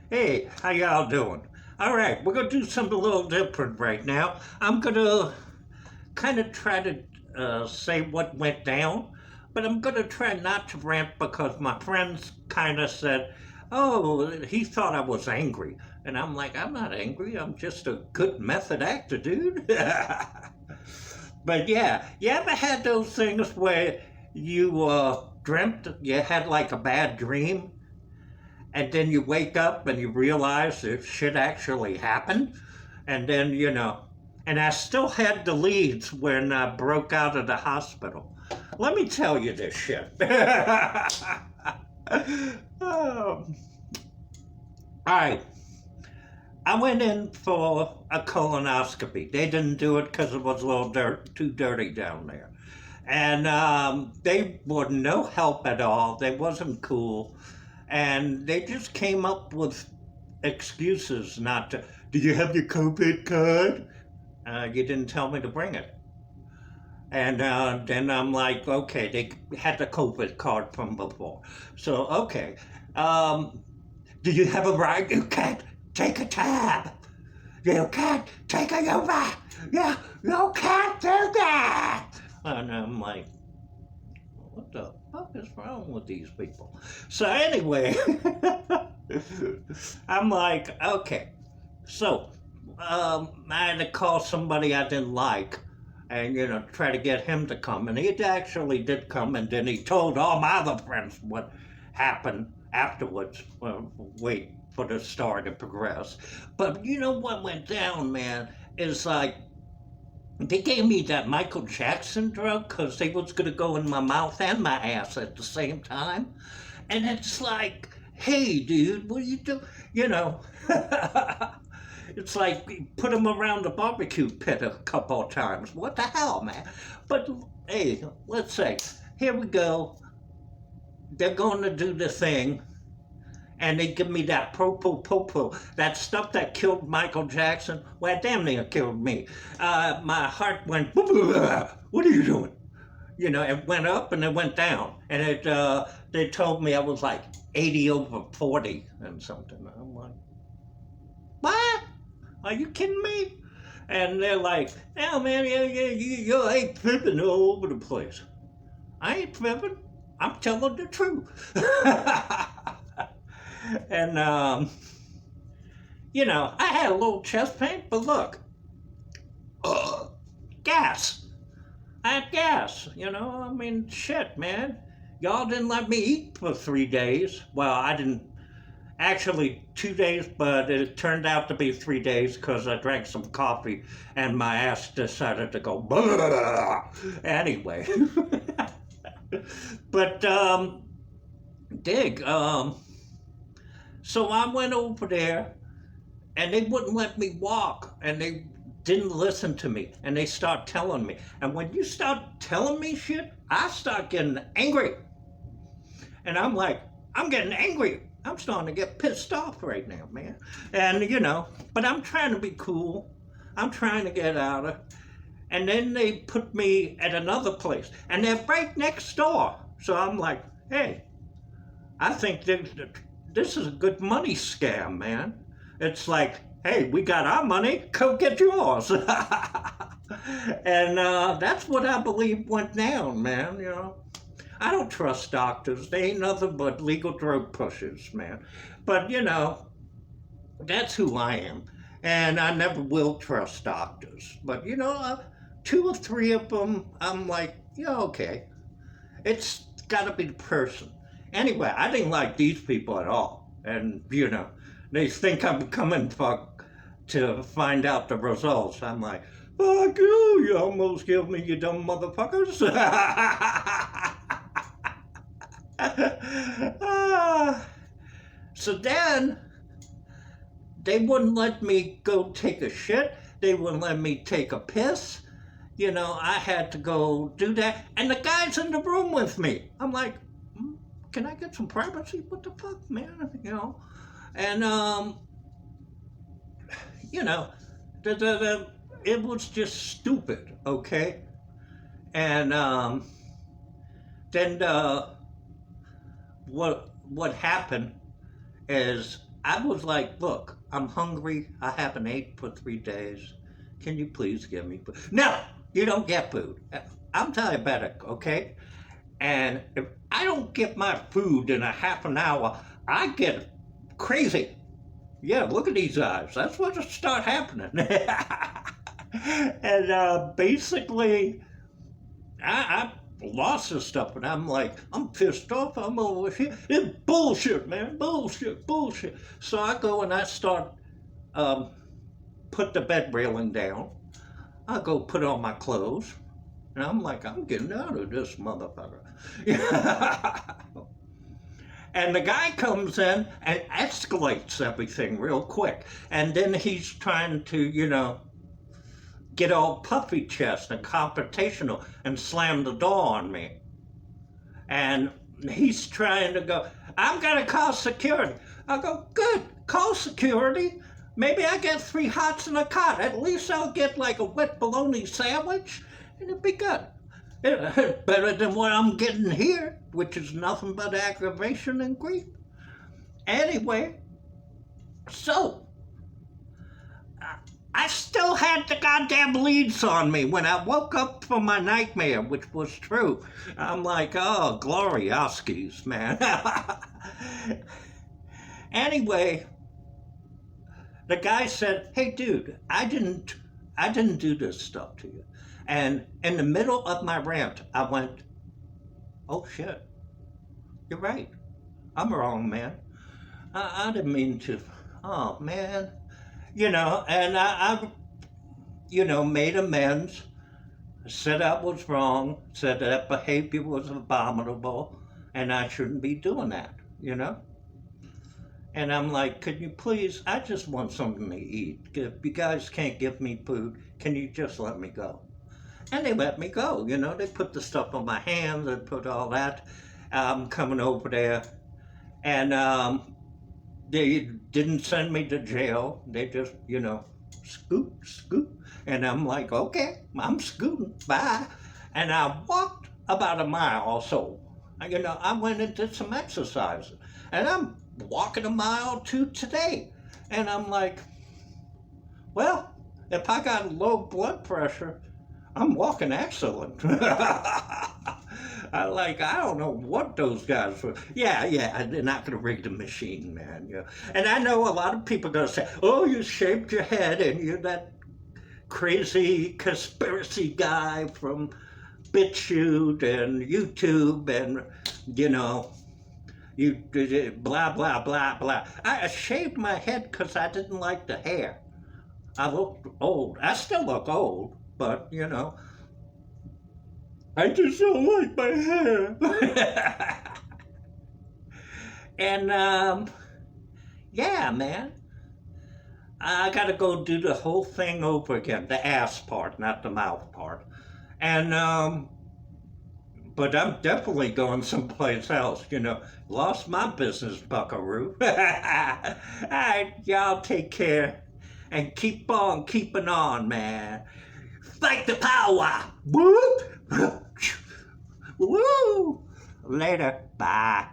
Hey, how y'all doing? All right, we're gonna do something a little different right now. I'm gonna kind of try to say what went down, but I'm gonna try not to rant because my friends kind of said, "Oh, he thought I was angry," and I'm like, "I'm not angry. I'm just a good method actor, dude." But yeah, you ever had those things where you dreamt you had like a bad dream and then you wake up and you realize that shit actually happened, and then and I still had the leads when I broke out of the hospital. Let me tell you this shit. All right, I went in for a colonoscopy. They didn't do it because it was a little too dirty down there, and they were no help at all. They wasn't cool, and they just came up with excuses not to. Do you have your COVID card? You didn't tell me to bring it. And then I'm like, okay, they had the COVID card from before. So, okay. Um, do you have a right? You can't take a tab. You can't take a Uber. You can't do that. And I'm like, what the fuck is wrong with these people? So anyway, I'm like, okay. So I had to call somebody I didn't like and, try to get him to come. And he actually did come, and then he told all my other friends what happened afterwards. Well, wait for the story to progress. But you know what went down, man, is like, they gave me that Michael Jackson drug because they was going to go in my mouth and my ass at the same time. And it's like, hey, dude, what do you do? You know, it's like put them around the barbecue pit a couple of times. What the hell, man? But hey, let's say, here we go. They're going to do the thing, and they give me that popo, that stuff that killed Michael Jackson. Well, damn near killed me. My heart went, what are you doing? It went up and it went down. And they told me I was like 80 over 40 and something. I'm like, what? Are you kidding me? And they're like, oh man, you ain't tripping all over the place. I ain't tripping. I'm telling the truth. And, I had a little chest pain, but look, gas. I had gas, I mean, shit, man. Y'all didn't let me eat for 3 days. Well, I didn't, actually 2 days, but it turned out to be 3 days because I drank some coffee and my ass decided to go, blah. Anyway. But, dig, so I went over there and they wouldn't let me walk, and they didn't listen to me, and they start telling me. And when you start telling me shit, I start getting angry. And I'm like, I'm getting angry. I'm starting to get pissed off right now, man. And but I'm trying to be cool. I'm trying to get out of. And then they put me at another place, and they're right next door. So I'm like, hey, I think this is a good money scam, man. It's like, hey, we got our money, go get yours. And that's what I believe went down, man. I don't trust doctors. They ain't nothing but legal drug pushers, man. But that's who I am. And I never will trust doctors. But two or three of them, I'm like, yeah, okay. It's got to be the person. Anyway, I didn't like these people at all. And, they think I'm coming to find out the results. I'm like, fuck you, you almost killed me, you dumb motherfuckers. So then, they wouldn't let me go take a shit. They wouldn't let me take a piss. I had to go do that. And the guy's in the room with me. I'm like, can I get some privacy? What the fuck, man? And, it was just stupid, okay? And then what happened is I was like, look, I'm hungry. I haven't ate for 3 days. Can you please give me food? No, you don't get food. I'm diabetic, okay? And if I don't get my food in a half an hour, I get crazy. Yeah, look at these eyes. That's what start happening. And basically, I lost this stuff, and I'm like, I'm pissed off. I'm over here. It's bullshit, man. Bullshit, bullshit. So I go and I start put the bed railing down. I go put on my clothes, and I'm like, I'm getting out of this motherfucker. And the guy comes in and escalates everything real quick. And then he's trying to, get all puffy chest and confrontational and slam the door on me. And he's trying to go, I'm gonna call security. I go, good, call security. Maybe I get 3 hots and a cot. At least I'll get like a wet bologna sandwich and it'll be good. Better than what I'm getting here, which is nothing but aggravation and grief. Anyway, so I still had the goddamn leads on me when I woke up from my nightmare, which was true. I'm like, oh, glorioskis, man. Anyway, the guy said, hey, dude, I didn't do this stuff to you. And in the middle of my rant, I went, oh, shit, you're right. I'm wrong, man. I didn't mean to. Oh, man. And I made amends, said I was wrong, said that behavior was abominable, and I shouldn't be doing that, And I'm like, could you please, I just want something to eat. If you guys can't give me food, can you just let me go? And they let me go, They put the stuff on my hands, they put all that. I'm coming over there. And they didn't send me to jail. They just, scoot. And I'm like, okay, I'm scooting, bye. And I walked about a mile or so. I went and did some exercise. And I'm walking a mile to today. And I'm like, well, if I got low blood pressure, I'm walking excellent. I don't know what those guys were. Yeah, they're not going to rig the machine, man. And I know a lot of people are going to say, oh, you shaved your head and you're that crazy conspiracy guy from BitChute and YouTube and, you blah, blah, blah, blah. I shaved my head because I didn't like the hair. I looked old. I still look old. But, I just don't like my hair. And, yeah, man. I gotta go do the whole thing over again. The ass part, not the mouth part. And, but I'm definitely going someplace else, Lost my business, buckaroo. All right, y'all take care. And keep on keeping on, man. Fight the power! Whoop! Woo! Later. Bye.